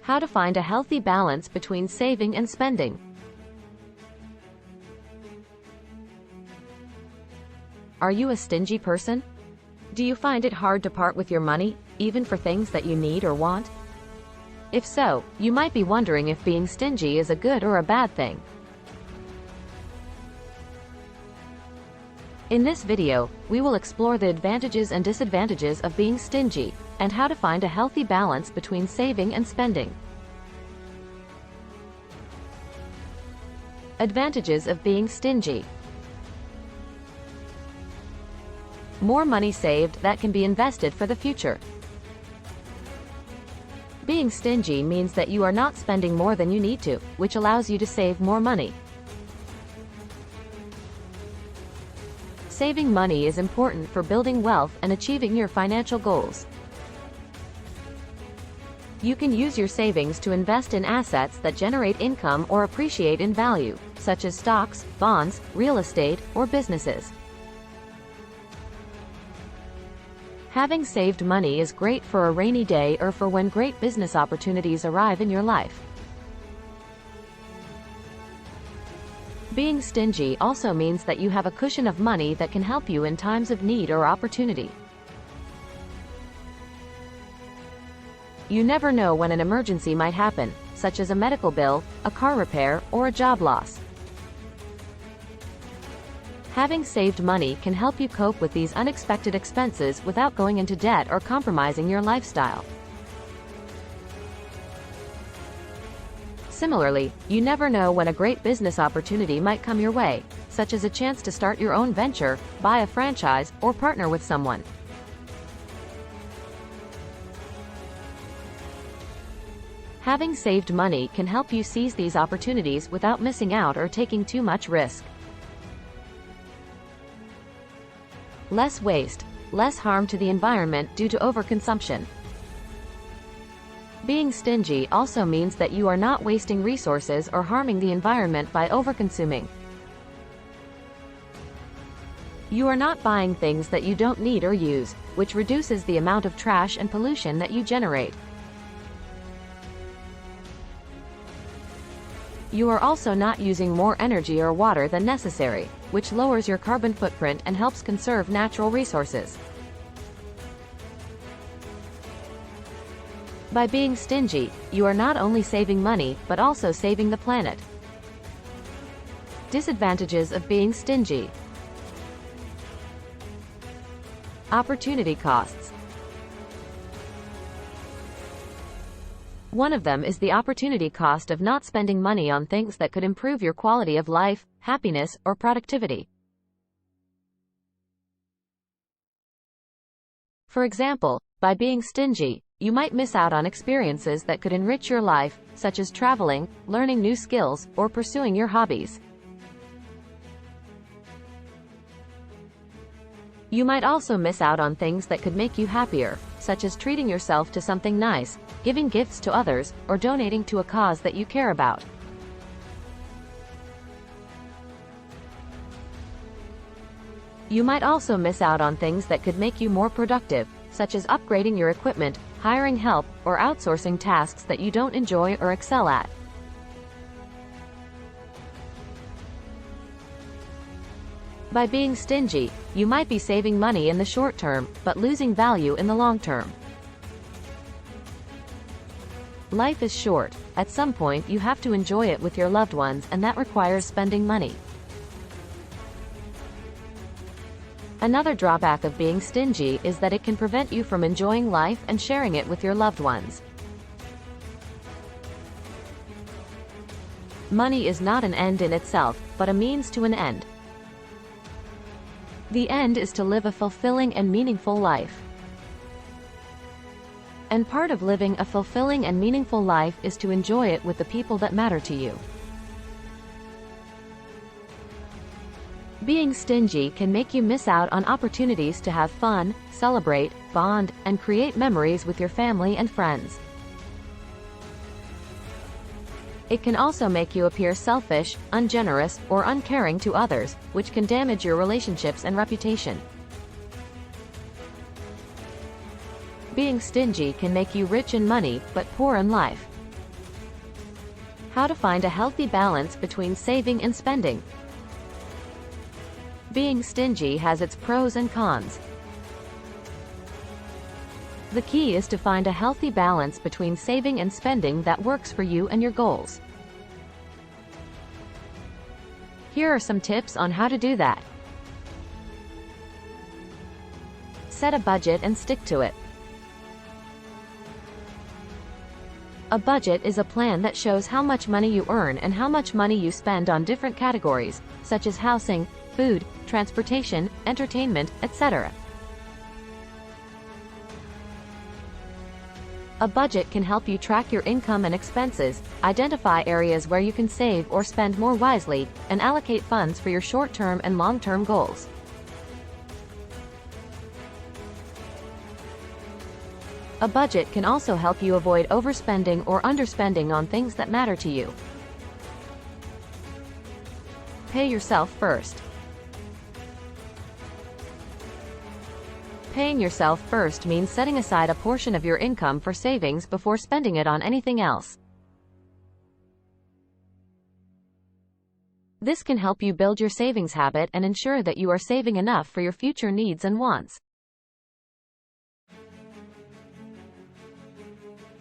How to find a healthy balance between saving and spending. Are you a stingy person? Do you find it hard to part with your money, even for things that you need or want? If so, you might be wondering if being stingy is a good or a bad thing. In this video, we will explore the advantages and disadvantages of being stingy, and how to find a healthy balance between saving and spending. Advantages of being stingy. More money saved that can be invested for the future. Being stingy means that you are not spending more than you need to, which allows you to save more money. Saving money is important for building wealth and achieving your financial goals. You can use your savings to invest in assets that generate income or appreciate in value, such as stocks, bonds, real estate, or businesses. Having saved money is great for a rainy day or for when great business opportunities arrive in your life. Being stingy also means that you have a cushion of money that can help you in times of need or opportunity. You never know when an emergency might happen, such as a medical bill, a car repair, or a job loss. Having saved money can help you cope with these unexpected expenses without going into debt or compromising your lifestyle. Similarly, you never know when a great business opportunity might come your way, such as a chance to start your own venture, buy a franchise, or partner with someone. Having saved money can help you seize these opportunities without missing out or taking too much risk. Less waste, less harm to the environment due to overconsumption. Being stingy also means that you are not wasting resources or harming the environment by overconsuming. You are not buying things that you don't need or use, which reduces the amount of trash and pollution that you generate. You are also not using more energy or water than necessary, which lowers your carbon footprint and helps conserve natural resources. By being stingy, you are not only saving money, but also saving the planet. Disadvantages of being stingy. Opportunity costs. One of them is the opportunity cost of not spending money on things that could improve your quality of life, happiness, or productivity. For example, by being stingy, you might miss out on experiences that could enrich your life, such as traveling, learning new skills, or pursuing your hobbies. You might also miss out on things that could make you happier, such as treating yourself to something nice, giving gifts to others, or donating to a cause that you care about. You might also miss out on things that could make you more productive, such as upgrading your equipment, hiring help, or outsourcing tasks that you don't enjoy or excel at. By being stingy, you might be saving money in the short term, but losing value in the long term. Life is short. At some point you have to enjoy it with your loved ones, and that requires spending money. Another drawback of being stingy is that it can prevent you from enjoying life and sharing it with your loved ones. Money is not an end in itself, but a means to an end. The end is to live a fulfilling and meaningful life. And part of living a fulfilling and meaningful life is to enjoy it with the people that matter to you. Being stingy can make you miss out on opportunities to have fun, celebrate, bond, and create memories with your family and friends. It can also make you appear selfish, ungenerous, or uncaring to others, which can damage your relationships and reputation. Being stingy can make you rich in money, but poor in life. How to find a healthy balance between saving and spending. Being stingy has its pros and cons. The key is to find a healthy balance between saving and spending that works for you and your goals. Here are some tips on how to do that. Set a budget and stick to it. A budget is a plan that shows how much money you earn and how much money you spend on different categories, such as housing, food, transportation, entertainment, etc. A budget can help you track your income and expenses, identify areas where you can save or spend more wisely, and allocate funds for your short-term and long-term goals. A budget can also help you avoid overspending or underspending on things that matter to you. Pay yourself first. Paying yourself first means setting aside a portion of your income for savings before spending it on anything else. This can help you build your savings habit and ensure that you are saving enough for your future needs and wants.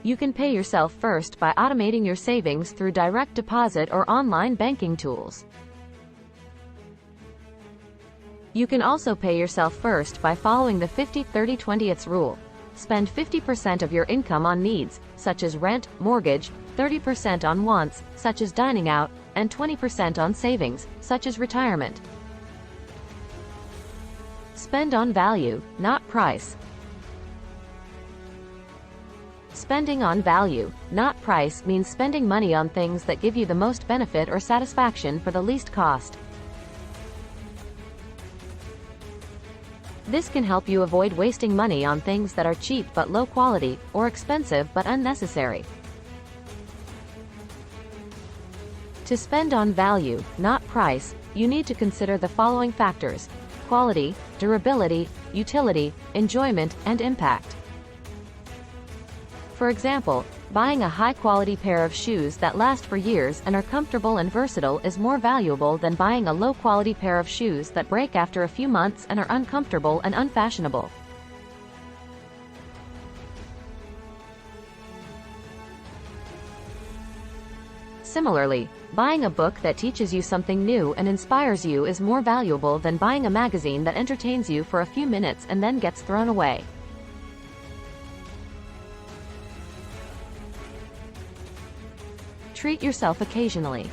You can pay yourself first by automating your savings through direct deposit or online banking tools. You can also pay yourself first by following the 50-30-20 rule. Spend 50% of your income on needs, such as rent, mortgage, 30% on wants, such as dining out, and 20% on savings, such as retirement. Spend on value, not price. Spending on value, not price, means spending money on things that give you the most benefit or satisfaction for the least cost. This can help you avoid wasting money on things that are cheap but low quality, or expensive but unnecessary. To spend on value, not price, you need to consider the following factors: quality, durability, utility, enjoyment, and impact. For example, buying a high-quality pair of shoes that last for years and are comfortable and versatile is more valuable than buying a low-quality pair of shoes that break after a few months and are uncomfortable and unfashionable. Similarly, buying a book that teaches you something new and inspires you is more valuable than buying a magazine that entertains you for a few minutes and then gets thrown away. Treat yourself occasionally.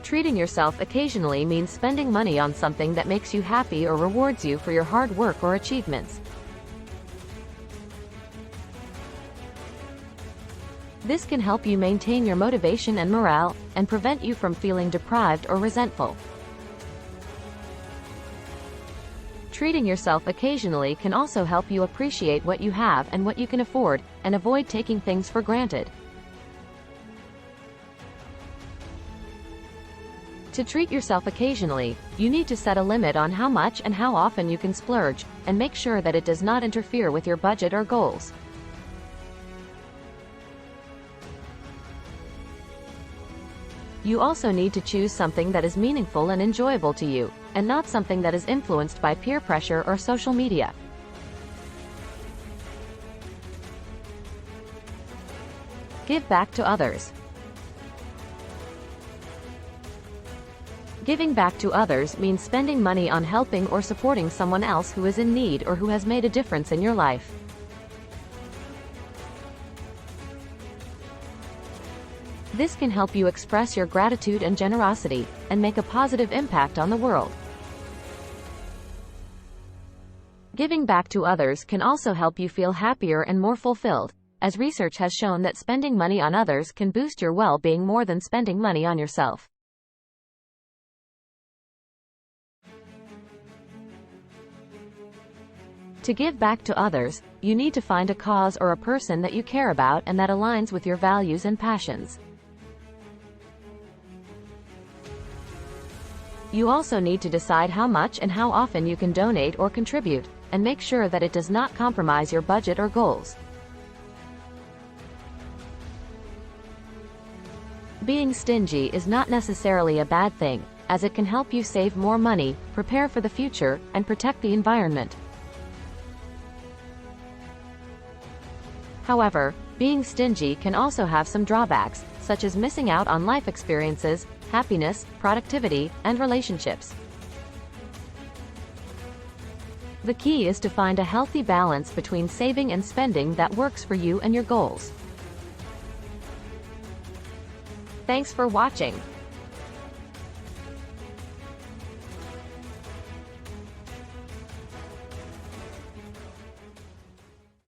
Treating yourself occasionally means spending money on something that makes you happy or rewards you for your hard work or achievements. This can help you maintain your motivation and morale, and prevent you from feeling deprived or resentful. Treating yourself occasionally can also help you appreciate what you have and what you can afford, and avoid taking things for granted. To treat yourself occasionally, you need to set a limit on how much and how often you can splurge, and make sure that it does not interfere with your budget or goals. You also need to choose something that is meaningful and enjoyable to you, and not something that is influenced by peer pressure or social media. Give back to others. Giving back to others means spending money on helping or supporting someone else who is in need or who has made a difference in your life. This can help you express your gratitude and generosity, and make a positive impact on the world. Giving back to others can also help you feel happier and more fulfilled, as research has shown that spending money on others can boost your well-being more than spending money on yourself. To give back to others, you need to find a cause or a person that you care about and that aligns with your values and passions. You also need to decide how much and how often you can donate or contribute, and make sure that it does not compromise your budget or goals. Being stingy is not necessarily a bad thing, as it can help you save more money, prepare for the future, and protect the environment. However, being stingy can also have some drawbacks, such as missing out on life experiences, happiness, productivity, and relationships. The key is to find a healthy balance between saving and spending that works for you and your goals. Thanks for watching.